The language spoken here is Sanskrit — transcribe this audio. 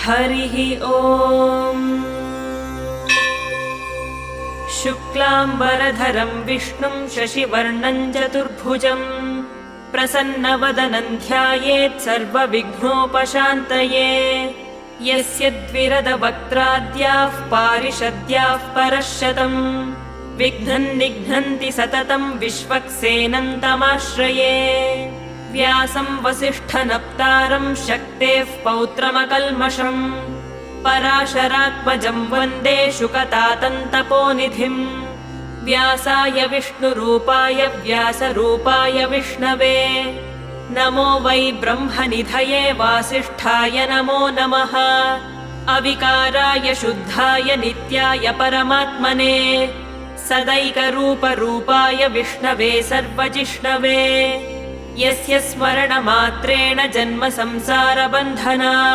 हरिः ॐ। शुक्लाम्बरधरं विष्णुं शशिवर्णं चतुर्भुजं प्रसन्नवदनं ध्यायेत् सर्वविघ्नोपशान्तये। यस्य द्विरदवक्त्राद्याः पारिषद्याः परश्शतम् विघ्नं निघ्नन्ति सततं विश्वक्सेनं तमाश्रये। व्यासं वसिष्ठनप्तारं शक्तेः पौत्रमकल्मषम् पराशरात्मजं वन्दे शुकतातन्तपोनिधिम्। व्यासाय विष्णुरूपाय व्यासरूपाय विष्णवे नमो वै ब्रह्मनिधये वासिष्ठाय नमो नमः। अविकाराय शुद्धाय नित्याय परमात्मने सदैकरूपरूपाय विष्णवे सर्वजिष्णवे। यस्य स्मरणमात्रेण जन्म संसारबन्धना